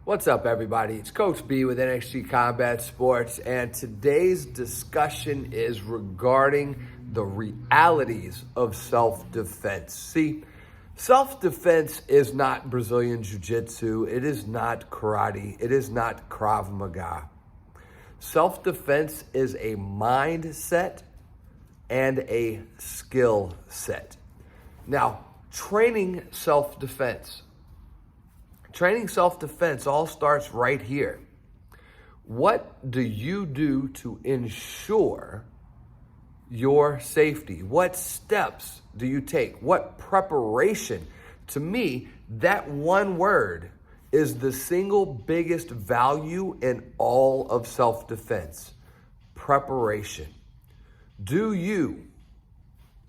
What's up, everybody? It's Coach B with NXG Combat Sports, and today's discussion is regarding the realities of self-defense. See, self-defense is not Brazilian Jiu-Jitsu. It is not karate. It is not Krav Maga. Self-defense is a mindset and a skill set. Now, training self-defense all starts right here. What do you do to ensure your safety? What steps do you take? What preparation? To me, that one word is the single biggest value in all of self-defense: preparation. Do you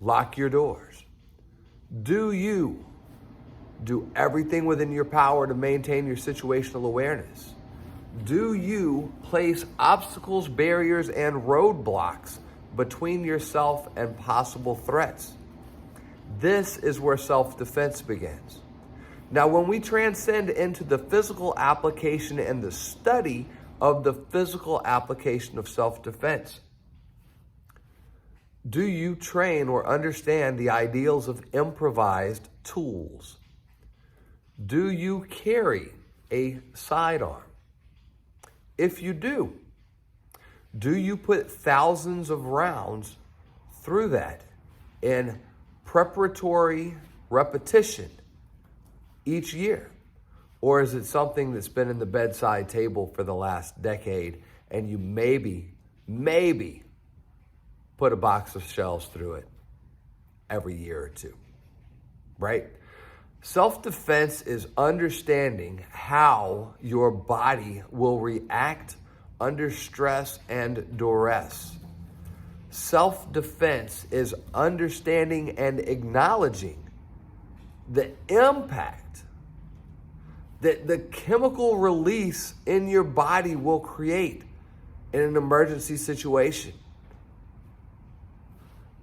lock your doors? Do you do everything within your power to maintain your situational awareness? Do you place obstacles, barriers, and roadblocks between yourself and possible threats? This is where self-defense begins. Now, when we transcend into the physical application and the study of the physical application of self-defense, do you train or understand the ideals of improvised tools? Do you carry a sidearm? If you do you put thousands of rounds through that in preparatory repetition each year? Or is it something that's been in the bedside table for the last decade and you maybe put a box of shells through it every year or two, right? Self-defense is understanding how your body will react under stress and duress. Self-defense is understanding and acknowledging the impact that the chemical release in your body will create in an emergency situation.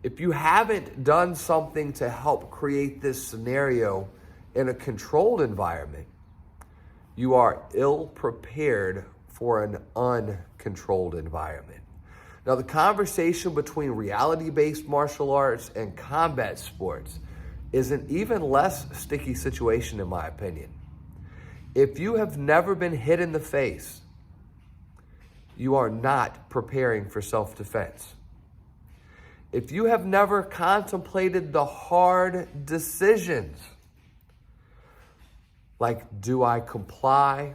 If you haven't done something to help create this scenario in a controlled environment, you are ill-prepared for an uncontrolled environment. Now, the conversation between reality-based martial arts and combat sports is an even less sticky situation, in my opinion. If you have never been hit in the face, you are not preparing for self-defense. If you have never contemplated the hard decisions, like, do I comply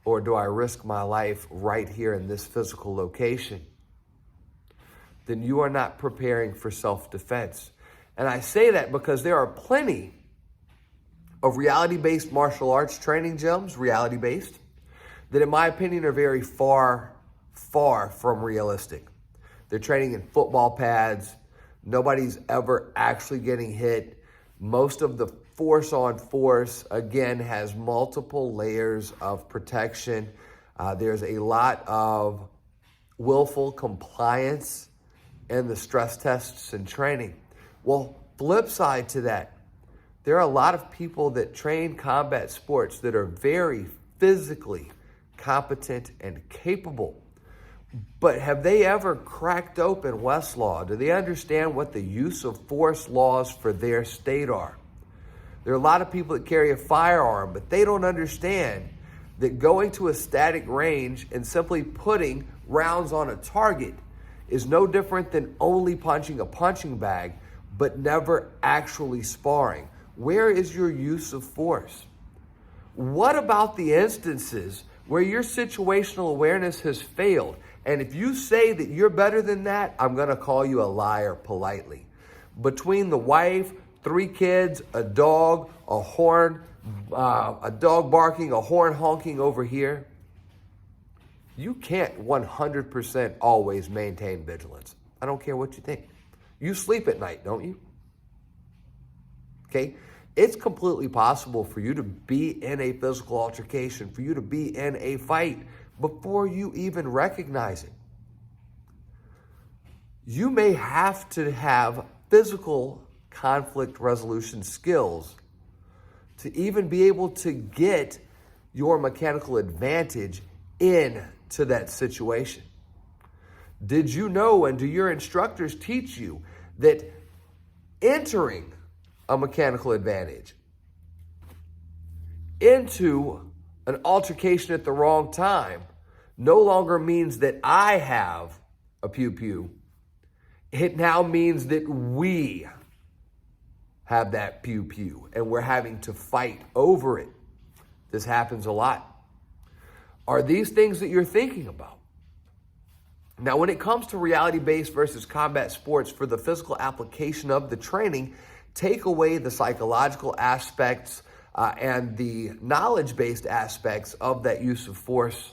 or do I risk my life right here in this physical location, then you are not preparing for self-defense. And I say that because there are plenty of reality-based martial arts training gyms, reality-based, that in my opinion are very far from realistic. They're training in football pads. Nobody's ever actually getting hit. Most of the force on force, again, has multiple layers of protection. There's a lot of willful compliance in the stress tests and training. Well, flip side to that, there are a lot of people that train combat sports that are very physically competent and capable. But have they ever cracked open Westlaw? Do they understand what the use of force laws for their state are? There are a lot of people that carry a firearm, but they don't understand that going to a static range and simply putting rounds on a target is no different than only punching a punching bag, but never actually sparring. Where is your use of force? What about the instances where your situational awareness has failed? And if you say that you're better than that, I'm going to call you a liar politely. Between the wife, 3 kids, a dog, a horn, a dog barking, a horn honking over here, you can't 100% always maintain vigilance. I don't care what you think. You sleep at night, don't you? Okay? It's completely possible for you to be in a physical altercation, for you to be in a fight before you even recognize it. You may have to have physical conflict resolution skills to even be able to get your mechanical advantage into that situation? Did you know, and do your instructors teach you that entering a mechanical advantage into an altercation at the wrong time no longer means that I have a pew-pew. It now means that we have that pew-pew and we're having to fight over it. This happens a lot. Are these things that you're thinking about? Now, when it comes to reality-based versus combat sports, for the physical application of the training, take away the psychological aspects and the knowledge-based aspects of that use of force,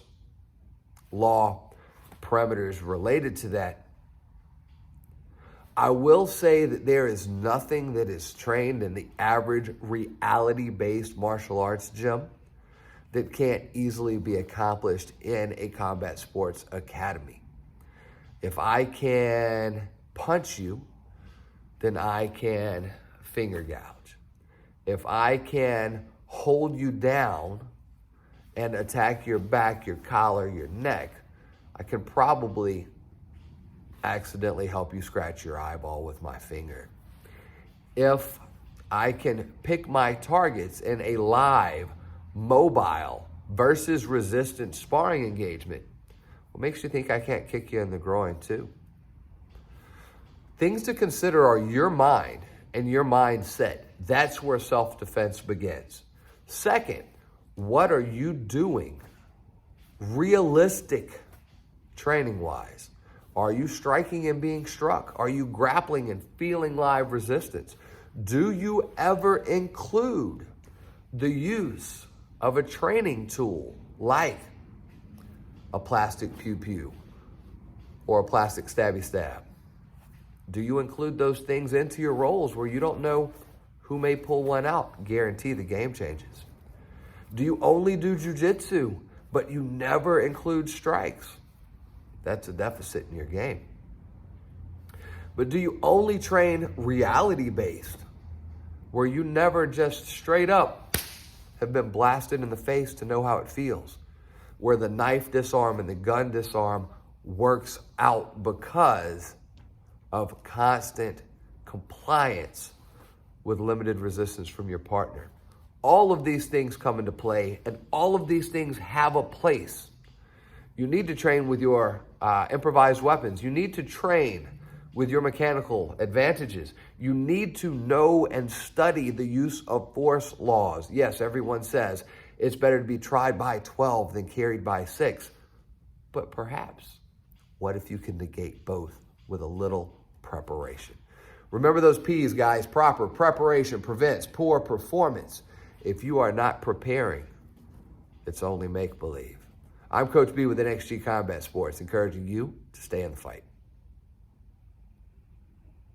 law, parameters related to that. I will say that there is nothing that is trained in the average reality-based martial arts gym that can't easily be accomplished in a combat sports academy. If I can punch you, then I can finger gouge. If I can hold you down and attack your back, your collar, your neck, I can probably accidentally help you scratch your eyeball with my finger. If I can pick my targets in a live, mobile versus resistant sparring engagement, what makes you think I can't kick you in the groin too? Things to consider are your mind and your mindset. That's where self-defense begins. Second, what are you doing realistic training-wise? Are you striking and being struck? Are you grappling and feeling live resistance? Do you ever include the use of a training tool like a plastic pew-pew or a plastic stabby stab? Do you include those things into your roles where you don't know who may pull one out? Guarantee the game changes. Do you only do jiu-jitsu, but you never include strikes? That's a deficit in your game. But do you only train reality-based, where you never just straight up have been blasted in the face to know how it feels, where the knife disarm and the gun disarm works out because of constant compliance with limited resistance from your partner? All of these things come into play, and all of these things have a place. You need to train with your improvised weapons. You need to train with your mechanical advantages. You need to know and study the use of force laws. Yes, everyone says it's better to be tried by 12 than carried by 6. But perhaps, what if you can negate both with a little preparation? Remember those P's, guys. Proper preparation prevents poor performance. If you are not preparing, it's only make-believe. I'm Coach B with NXG Combat Sports, encouraging you to stay in the fight.